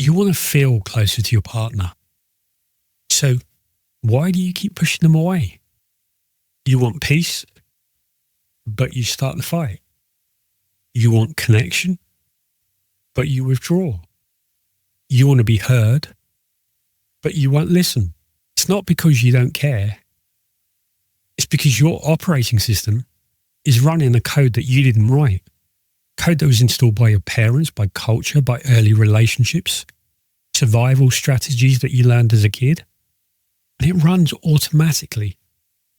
You want to feel closer to your partner. So why do you keep pushing them away? You want peace, but you start the fight. You want connection, but you withdraw. You want to be heard, but you won't listen. It's not because you don't care. It's because your operating system is running a code that you didn't write. Code that was installed by your parents, by culture, by early relationships, survival strategies that you learned as a kid. And it runs automatically,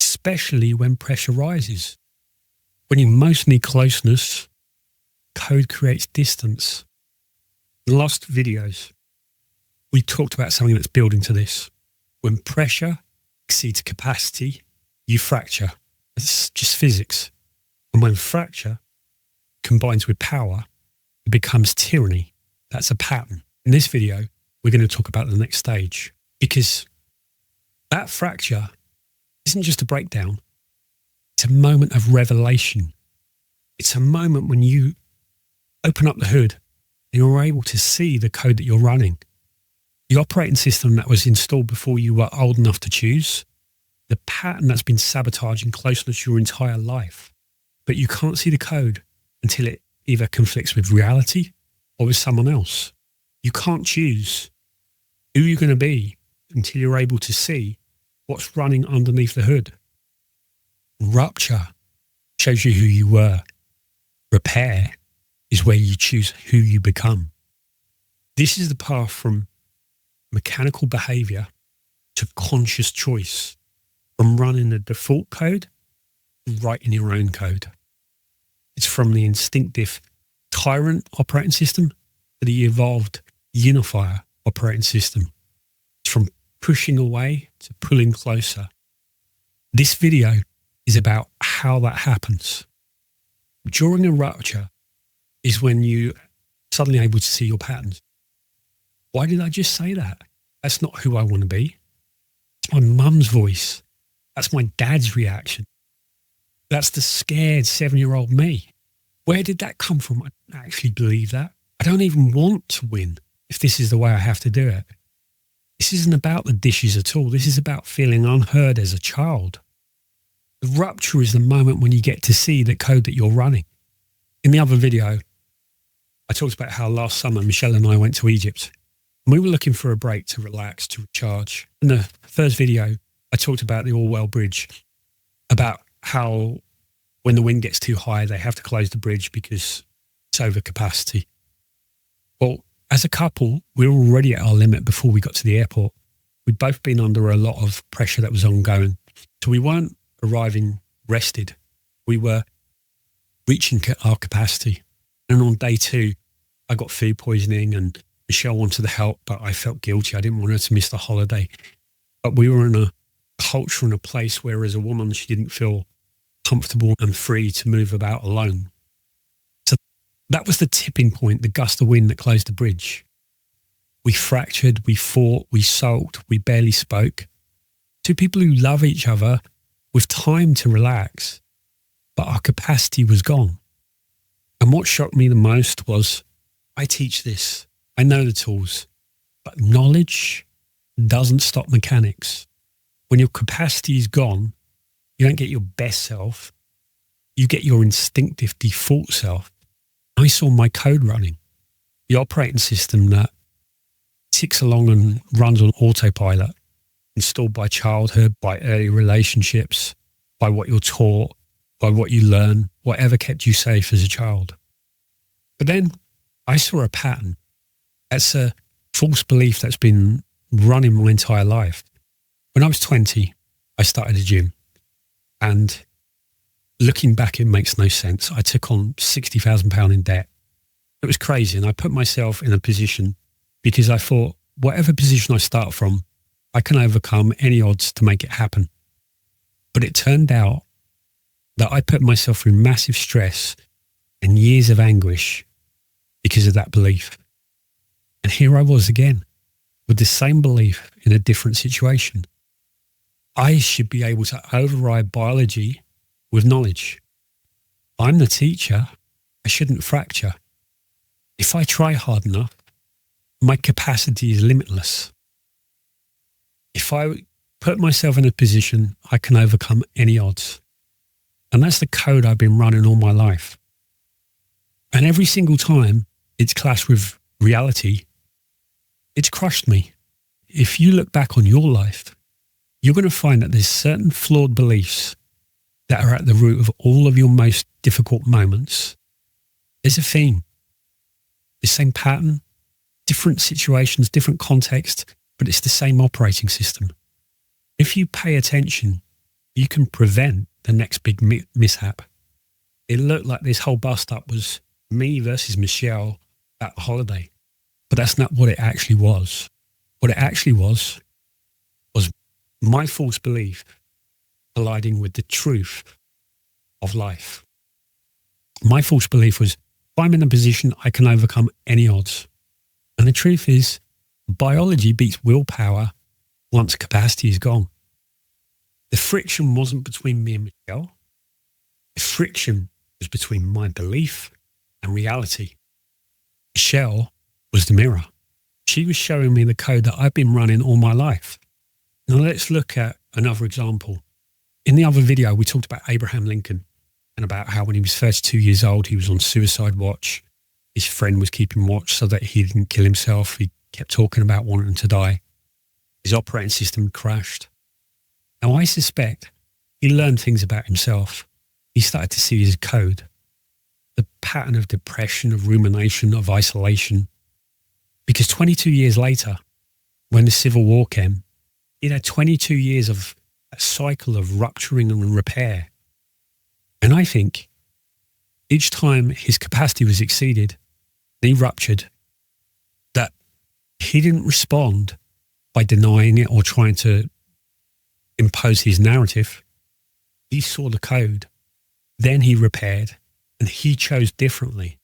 especially when pressure rises. When you most need closeness, code creates distance. In the last videos, we talked about something that's building to this. When pressure exceeds capacity, you fracture. It's just physics. And when fracture combines with power, it becomes tyranny. That's a pattern. In this video, we're going to talk about the next stage, because that fracture isn't just a breakdown. It's a moment of revelation. It's a moment when you open up the hood and you're able to see the code that you're running. The operating system that was installed before you were old enough to choose, the pattern that's been sabotaging closeness your entire life. But you can't see the code until it either conflicts with reality or with someone else. You can't choose who you're going to be until you're able to see what's running underneath the hood. Rupture shows you who you were. Repair is where you choose who you become. This is the path from mechanical behavior to conscious choice, from running the default code to writing your own code. It's from the instinctive tyrant operating system to the evolved Unifier operating system. It's from pushing away to pulling closer. This video is about how that happens. During a rupture is when you suddenly able to see your patterns. Why did I just say that? That's not who I want to be. It's my mum's voice. That's my dad's reaction. That's the scared 7-year-old me. Where did that come from? I don't actually believe that. I don't even want to win if this is the way I have to do it. This isn't about the dishes at all. This is about feeling unheard as a child. The rupture is the moment when you get to see the code that you're running. In the other video, I talked about how last summer Michelle and I went to Egypt. And we were looking for a break to relax, to recharge. In the first video, I talked about the Orwell Bridge, about how when the wind gets too high, they have to close the bridge because it's over capacity. Well, as a couple, we were already at our limit before we got to the airport. We'd both been under a lot of pressure that was ongoing. So we weren't arriving rested. We were reaching our capacity. And on day 2, I got food poisoning and Michelle wanted to help, but I felt guilty. I didn't want her to miss the holiday. But we were in a culture and a place where as a woman, she didn't feel comfortable and free to move about alone. So that was the tipping point, the gust of wind that closed the bridge. We fractured, we fought, we sulked, we barely spoke. Two people who love each other with time to relax, but our capacity was gone. And what shocked me the most was, I teach this, I know the tools, but knowledge doesn't stop mechanics. When your capacity is gone, you don't get your best self, you get your instinctive default self. I saw my code running, the operating system that ticks along and runs on autopilot, installed by childhood, by early relationships, by what you're taught, by what you learn, whatever kept you safe as a child. But then I saw a pattern. That's a false belief that's been running my entire life. When I was 20, I started a gym. And looking back, it makes no sense. I took on £60,000 in debt. It was crazy. And I put myself in a position because I thought, whatever position I start from, I can overcome any odds to make it happen. But it turned out that I put myself through massive stress and years of anguish because of that belief. And here I was again with the same belief in a different situation. I should be able to override biology with knowledge. I'm the teacher. I shouldn't fracture. If I try hard enough, my capacity is limitless. If I put myself in a position, I can overcome any odds. And that's the code I've been running all my life. And every single time it's clashed with reality, it's crushed me. If you look back on your life, you're going to find that there's certain flawed beliefs that are at the root of all of your most difficult moments. There's a theme, the same pattern, different situations, different context, but it's the same operating system. If you pay attention, you can prevent the next big mishap. It looked like this whole bust-up was me versus Michelle at a holiday, but that's not what it actually was. What it actually was my false belief colliding with the truth of life. My false belief was, if I'm in a position, I can overcome any odds. And the truth is, biology beats willpower once capacity is gone. The friction wasn't between me and Michelle. The friction was between my belief and reality. Michelle was the mirror. She was showing me the code that I've been running all my life. Now let's look at another example. In the other video, we talked about Abraham Lincoln and about how when he was 32 years old, he was on suicide watch. His friend was keeping watch so that he didn't kill himself. He kept talking about wanting to die. His operating system crashed. Now I suspect he learned things about himself. He started to see his code, the pattern of depression, of rumination, of isolation. Because 22 years later, when the Civil War came, he had 22 years of a cycle of rupturing and repair. And I think each time his capacity was exceeded, he ruptured, that he didn't respond by denying it or trying to impose his narrative. He saw the code, then he repaired, and he chose differently.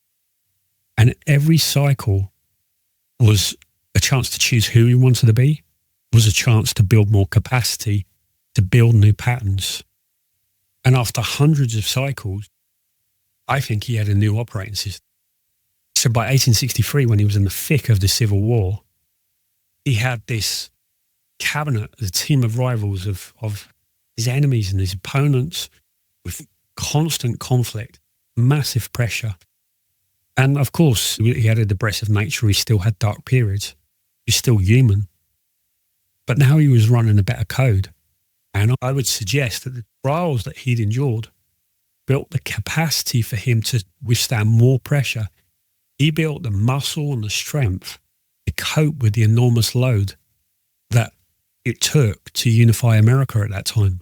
And every cycle was a chance to choose who he wanted to be, was a chance to build more capacity, to build new patterns. And after hundreds of cycles, I think he had a new operating system. So by 1863, when he was in the thick of the Civil War, he had this cabinet, a team of rivals of his enemies and his opponents with constant conflict, massive pressure. And of course, he had a depressive nature. He still had dark periods. He's still human. But now he was running a better code. And I would suggest that the trials that he'd endured built the capacity for him to withstand more pressure. He built the muscle and the strength to cope with the enormous load that it took to unify America at that time.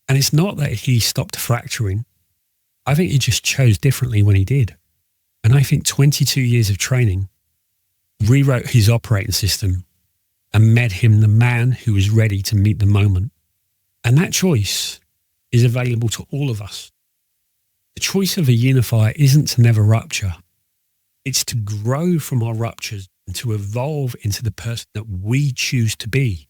And it's not that he stopped fracturing. I think he just chose differently when he did. And I think 22 years of training rewrote his operating system and made him the man who was ready to meet the moment. And that choice is available to all of us. The choice of a unifier isn't to never rupture. It's to grow from our ruptures and to evolve into the person that we choose to be.